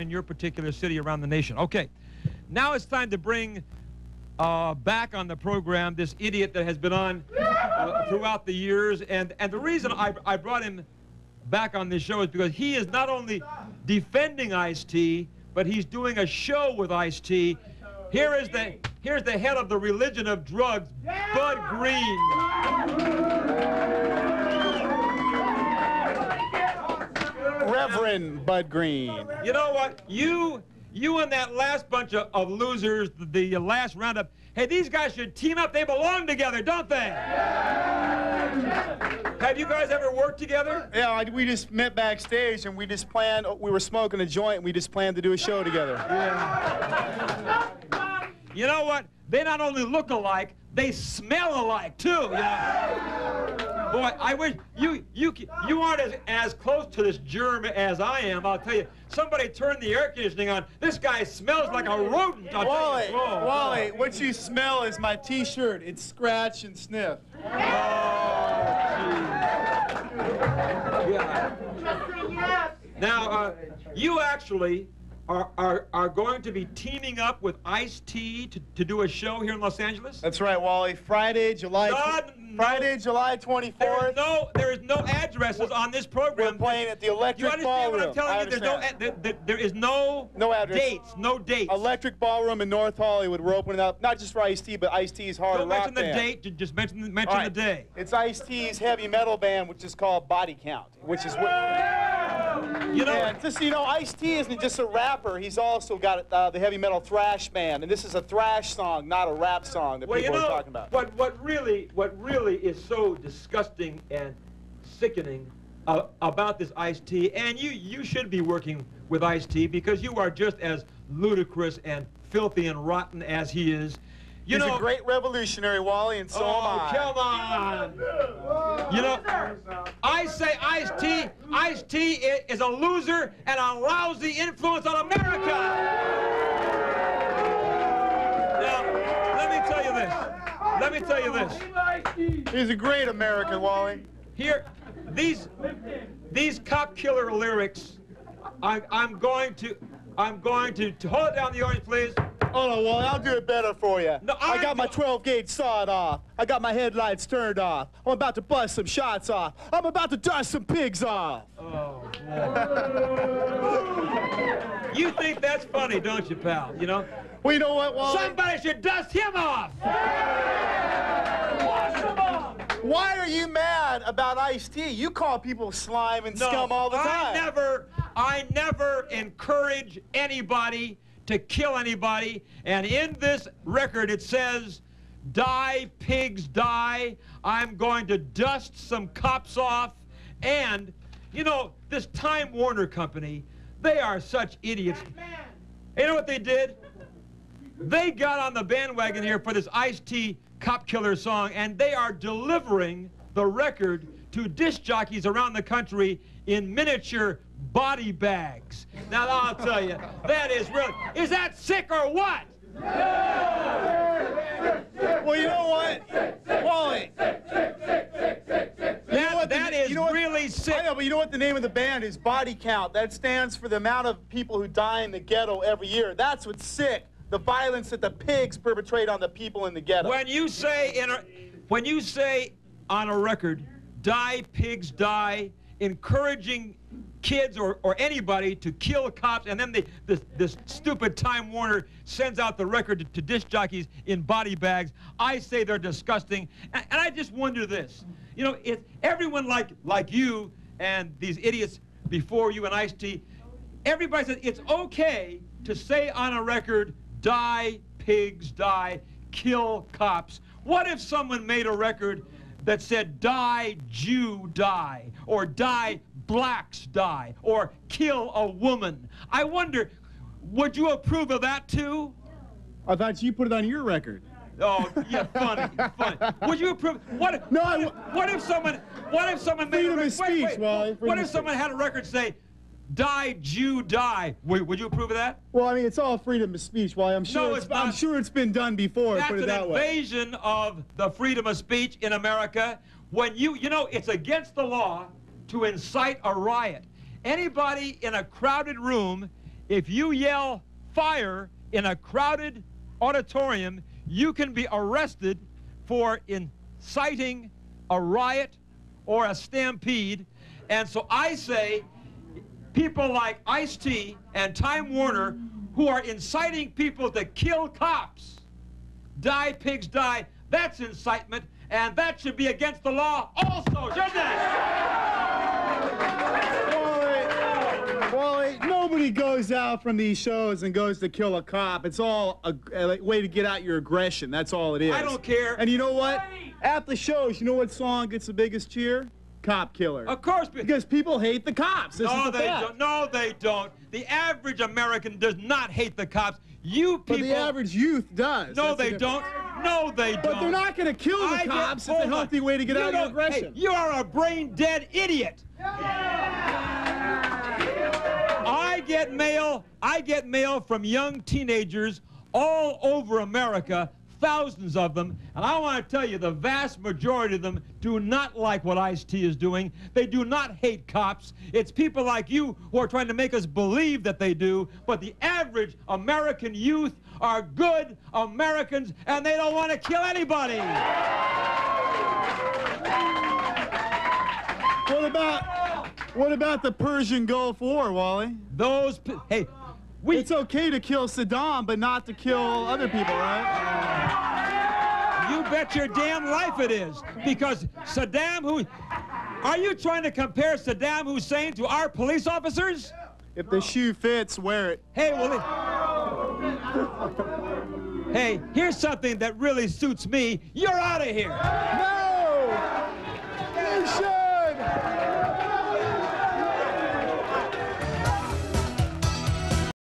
in your particular city around the nation. Okay, now it's time to bring back on the program this idiot that has been on throughout the years, and the reason I brought him back on this show is because he is not only defending Ice-T, but he's doing a show with Ice-T. Here's the head of the religion of drugs, Bud Green. Reverend Bud Green. You know what? You and that last bunch of losers, the last roundup, hey, these guys should team up. They belong together, don't they? Have you guys ever worked together? Yeah, we just met backstage and we just planned, we were smoking a joint and we just planned to do a show together. Yeah. You know what? They not only look alike, they smell alike, too. You know? Boy, I wish you aren't as close to this germ as I am. I'll tell you, somebody turned the air conditioning on. This guy smells like a rodent. Wally, what you smell is my T-shirt. It's scratch and sniff. Oh, yeah. Now, you actually are going to be teaming up with Ice-T to do a show here in Los Angeles? That's right, Wally. Friday, July 24th. There is no addresses on this program. We're playing at the Electric Ballroom. You understand what I'm telling you? There is no address. Dates. No dates. Electric Ballroom in North Hollywood. We're opening up, not just for Ice-T, but Ice-T's hard rock band. Don't mention the date. Just mention the day. It's Ice-T's heavy metal band, which is called Body Count, which is what... You know, and just, you know, Ice-T isn't just a rapper. He's also got the heavy metal thrash band, and this is a thrash song, not a rap song that people are talking about. What really is so disgusting and sickening about this Ice-T, and you should be working with Ice-T because you are just as ludicrous and filthy and rotten as he is. He's a great revolutionary, Wally, and so am I. Come on. You know, I say Ice-T is a loser and a lousy influence on America. Now, let me tell you this. He's a great American, Wally. Here, these cop killer lyrics, I'm going to hold it down the orange, please. Oh, no, Wally, I'll do it better for you. No, I got my 12-gauge sawed off. I got my headlights turned off. I'm about to bust some shots off. I'm about to dust some pigs off. Oh, you think that's funny, don't you, pal? You know? Well, you know what, Wally? Somebody should dust him off! Why are you mad about Ice-T? You call people slime and scum all the time. I never encourage anybody to kill anybody, and in this record it says, "Die, pigs, die. I'm going to dust some cops off." And, you know, this Time Warner Company, they are such idiots. You know what they did? They got on the bandwagon here for this Ice-T cop killer song, and they are delivering the record to disc jockeys around the country in miniature body bags. Now, I'll tell you, that is really... Is that sick or what? Well, you know what, Wally? That is really sick. I know, but you know what the name of the band is? Body Count. That stands for the amount of people who die in the ghetto every year. That's what's sick. The violence that the pigs perpetrate on the people in the ghetto. When you say on a record, "Die, pigs, die," encouraging kids or anybody to kill cops, and then this stupid Time Warner sends out the record to disc jockeys in body bags, I say they're disgusting. And I just wonder this. You know, everyone like you and these idiots before you and Ice-T, everybody says it's okay to say on a record, "Die, pigs, die, kill cops." What if someone made a record that said, "Die, Jew, die," or "Die, blacks, die," or "Kill a woman"? I wonder, would you approve of that too? I thought you put it on your record. Oh, yeah, funny. Would you approve? What if someone made a record? Speech, Wally. What if someone had a record say, "Die, Jew, die"? Would you approve of that? Well, I mean, it's all freedom of speech, Wally. I'm sure it's been done before. That's put it that way. An invasion of the freedom of speech in America. When you know, it's against the law to incite a riot. Anybody in a crowded room if you yell fire in a crowded auditorium, you can be arrested for inciting a riot or a stampede. And so I say, people like Ice-T and Time Warner who are inciting people to kill cops, die, pigs, die, that's incitement, and that should be against the law also, shouldn't it? Wally, nobody goes out from these shows and goes to kill a cop. It's all a way to get out your aggression. That's all it is. I don't care. And you know what? At the shows, you know what song gets the biggest cheer? Cop Killer. Of course. Because people hate the cops. No, they don't. No, they don't. The average American does not hate the cops. You people. But the average youth does. No, they don't. No, they don't. But they're not going to kill the cops. It's a healthy way to get out your aggression. Hey, you are a brain-dead idiot. I get mail from young teenagers all over America, thousands of them, and I want to tell you, the vast majority of them do not like what Ice-T is doing. They do not hate cops. It's people like you who are trying to make us believe that they do, but the average American youth are good Americans, and they don't want to kill anybody. What about the Persian Gulf War, Wally? Hey, it's okay to kill Saddam, but not to kill other people, right? You bet your damn life it is. Because are you trying to compare Saddam Hussein to our police officers? If the shoe fits, wear it. Hey, hey, here's something that really suits me. You're out of here. No!